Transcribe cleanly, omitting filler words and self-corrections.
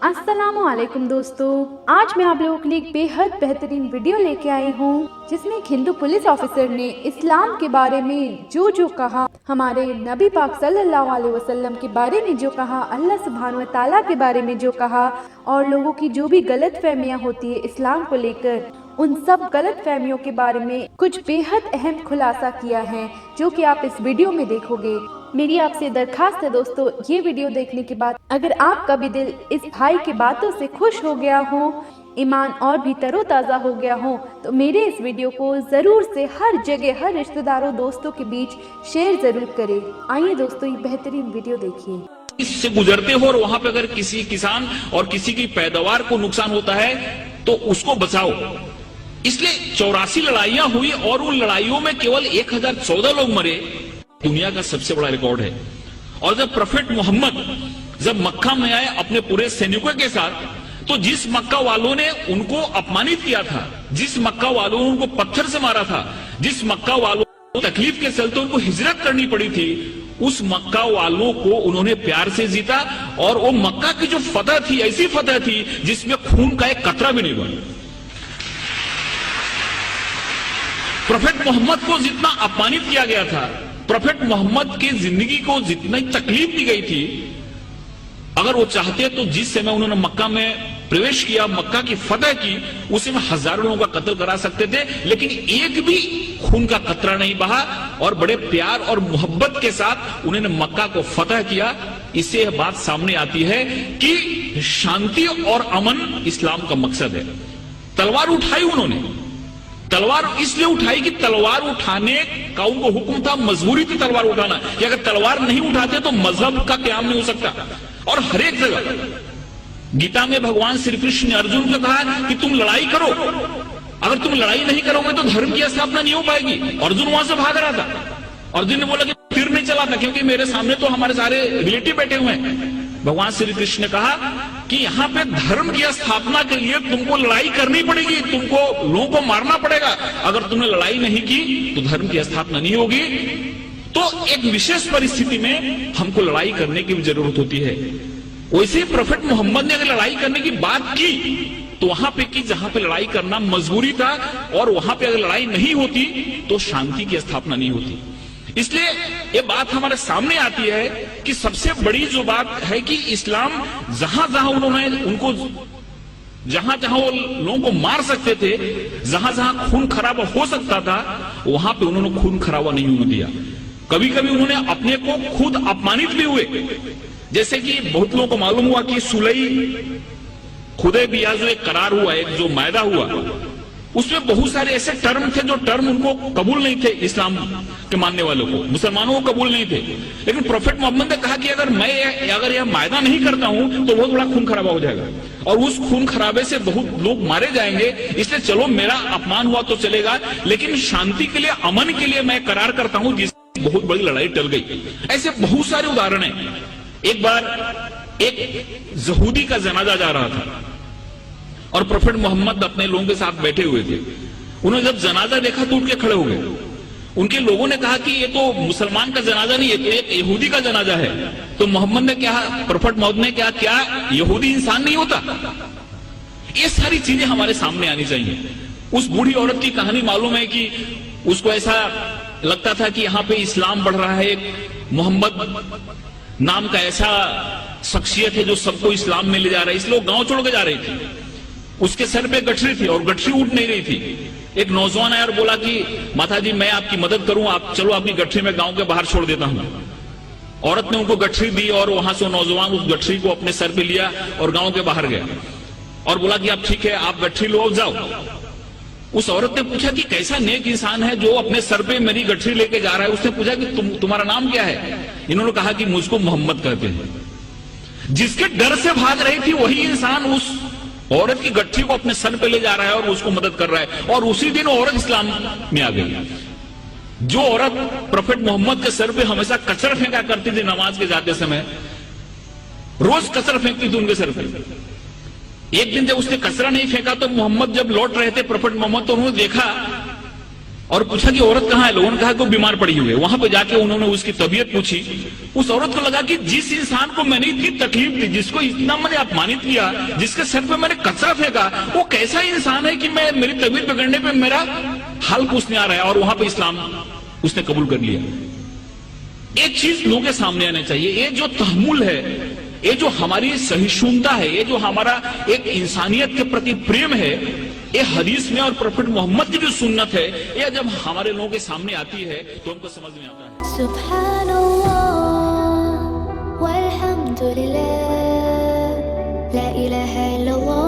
अस्सलामुअलैकुम दोस्तों, आज मैं आप लोगों के लिए एक बेहद बेहतरीन वीडियो लेके आई हूँ जिसमें एक हिंदू पुलिस ऑफिसर ने इस्लाम के बारे में जो कहा, हमारे नबी पाक सल्लल्लाहु अलैहि वसल्लम के बारे में जो कहा, अल्लाह सुब्हानहू व तआला के बारे में जो कहा और लोगों की जो भी गलत फहमियाँ होती है इस्लाम को लेकर, उन सब गलत फहमियों के बारे में कुछ बेहद अहम खुलासा किया है जो कि आप इस वीडियो में देखोगे। मेरी आपसे दरखास्त है दोस्तों, ये वीडियो देखने के बाद अगर आपका भी दिल इस भाई की बातों से खुश हो गया हो, ईमान और भी तरोताज़ा हो गया हो, तो मेरे इस वीडियो को जरूर से हर जगह, हर रिश्तेदारों, दोस्तों के बीच शेयर जरूर करें। आइए दोस्तों, ये बेहतरीन वीडियो देखिए। इससे गुजरते हो और वहां पे अगर किसी किसान और किसी की पैदावार को नुकसान होता है तो उसको बचाओ। इसलिए 84 लड़ाइयां हुई और उन लड़ाइयों में केवल 1014 लोग मरे, दुनिया का सबसे बड़ा रिकॉर्ड है। और जब प्रोफेट मोहम्मद जब मक्का में आए अपने पूरे सैनिकों के साथ, तो जिस मक्का वालों ने उनको अपमानित किया था, जिस मक्का वालों ने उनको पत्थर से मारा था, जिस मक्का वालों को तकलीफ के चलते उनको हिजरत करनी पड़ी थी, उस मक्का वालों को उन्होंने प्यार से जीता। और वो मक्का की जो फतह थी, ऐसी फतह थी जिसमें खून का एक कतरा भी नहीं बना। प्रोफेट मोहम्मद को जितना अपमानित किया गया था, प्रोफेट मोहम्मद की जिंदगी को जितनी तकलीफ दी गई थी, अगर वो चाहते तो जिस समय उन्होंने मक्का में प्रवेश किया, मक्का की फतह की, उसी में हजारों लोगों का कत्ल करा सकते थे, लेकिन एक भी खून का कतरा नहीं बहा और बड़े प्यार और मोहब्बत के साथ उन्होंने मक्का को फतह किया। इससे यह बात सामने आती है कि शांति और अमन इस्लाम का मकसद है। तलवार उठाई उन्होंने, तलवार इसलिए उठाई कि तलवार उठाने का उनको हुक्म था, मजबूरी थी तलवार उठाना, कि अगर तलवार नहीं उठाते तो मजहब का क्याम नहीं हो सकता। और हर एक जगह गीता में भगवान श्री कृष्ण ने अर्जुन को कहा कि तुम लड़ाई करो, अगर तुम लड़ाई नहीं करोगे तो धर्म की स्थापना नहीं हो पाएगी। अर्जुन वहां से भाग रहा था, अर्जुन ने बोला कि फिर नहीं चला था क्योंकि मेरे सामने तो हमारे सारे रिलेटिव बैठे हुए हैं। भगवान श्री कृष्ण ने कहा कि यहाँ पे धर्म की स्थापना के लिए तुमको लड़ाई करनी पड़ेगी, तुमको लोगों को मारना पड़ेगा। अगर तुमने लड़ाई नहीं की तो धर्म की स्थापना नहीं होगी। तो एक विशेष परिस्थिति में हमको लड़ाई करने की जरूरत होती है। वैसे ही प्रोफेट मोहम्मद ने अगर लड़ाई करने की बात की तो वहां पे की जहां पे लड़ाई करना मजबूरी था, और वहां पे अगर लड़ाई नहीं होती तो शांति की स्थापना नहीं होती। इसलिए ये बात हमारे सामने आती है कि सबसे बड़ी जो बात है कि इस्लाम जहां जहां उन्होंने उनको जहां जहां वो लोगों को मार सकते थे, जहां जहां खून खराबा हो सकता था, वहां पे उन्होंने खून खराबा नहीं होने दिया। कभी कभी उन्होंने अपने को खुद अपमानित भी हुए, जैसे कि बहुत लोगों को मालूम हुआ कि सुलई हुदैबिया जो एक करार हुआ, एक जो मायदा हुआ, उसमें बहुत सारे ऐसे टर्म थे जो टर्म उनको कबूल नहीं थे, इस्लाम के मानने वालों को, मुसलमानों को कबूल नहीं थे। लेकिन प्रोफेट मोहम्मद ने कहा कि अगर यह मायदा नहीं करता हूं तो बहुत बड़ा खून खराबा हो जाएगा और उस खून खराबे से बहुत लोग मारे जाएंगे। इसलिए चलो मेरा अपमान हुआ तो चलेगा, लेकिन शांति के लिए, अमन के लिए मैं करार करता हूं, जिससे बहुत बड़ी लड़ाई टल गई। ऐसे बहुत सारे उदाहरण है। एक बार एक यहूदी का जनाजा जा रहा था और प्रोफेट मोहम्मद अपने लोगों के साथ बैठे हुए थे। उन्होंने जब जनाजा देखा तो उठ के खड़े हो गए। उनके लोगों ने कहा कि ये तो मुसलमान का जनाजा नहीं, ये तो एक यहूदी का जनाजा है। तो मोहम्मद ने क्या, प्रोफेट मोहम्मद ने क्या, क्या यहूदी इंसान नहीं होता? ये सारी चीजें हमारे सामने आनी चाहिए। उस बूढ़ी औरत की कहानी मालूम है कि उसको ऐसा लगता था कि यहाँ पे इस्लाम बढ़ रहा है, मोहम्मद नाम का ऐसा शख्सियत है जो सबको इस्लाम में ले जा रहा है, इसलिए वो गांव छोड़ के जा रही थी। उसके सर पे गठरी थी और गठरी उठ नहीं रही थी। एक नौजवान आया और बोला कि माता जी मैं आपकी मदद करूं, आप चलो आपकी गठरी में गांव के बाहर छोड़ देता हूं। औरत ने उनको गठरी दी और वहां से नौजवान उस गठरी को अपने सर पे लिया और गांव के बाहर गया और बोला कि आप ठीक है, आप गठरी लो और जाओ। उस औरत ने पूछा कि कैसा नेक इंसान है जो अपने सर पे मेरी गठरी लेके जा रहा है। उसने पूछा कि तुम्हारा नाम क्या है? इन्होंने कहा कि मुझको मोहम्मद कहते हैं। जिसके डर से भाग रही थी वही इंसान उस औरत की गठरी को अपने सर पे ले जा रहा है और उसको मदद कर रहा है, और उसी दिन औरत इस्लाम में आ गई। जो औरत प्रोफेट मोहम्मद के सर पे हमेशा कचरा फेंका करती थी नमाज के जाते समय, रोज कचरा फेंकती थी उनके सर पे। एक दिन जब उसने कचरा नहीं फेंका तो मोहम्मद जब लौट रहे थे, प्रोफेट मोहम्मद, तो उन्होंने देखा और पूछा कि औरत कहाँ है। लोगों ने कहा कि वो बीमार पड़ी हुई है। वहां पे जाके उन्होंने उसकी तबीयत पूछी। उस औरत को लगा कि जिस इंसान को मैंने इतनी तकलीफ दी, जिसको इतना मैंने अपमानित किया, जिसके सर पे मैंने कचरा फेंका, वो कैसा इंसान है कि मैं मेरी तबीयत बिगड़ने पे मेरा हाल पूछने आ रहा है। और वहां पे इस्लाम उसने कबूल कर लिया। एक चीज लोगों के सामने आना चाहिए, ये जो तहमुल है, ये जो हमारी सहिष्णुता है, ये जो हमारा एक इंसानियत के प्रति प्रेम है, ये हदीस में और प्रोफेट मोहम्मद की जो सुन्नत है, ये जब हमारे लोगों के सामने आती है तो हमको समझ में आता है। सुब्हानल्लाह वल्हम्दुलिल्लाह ला इलाहा इल्लल्लाह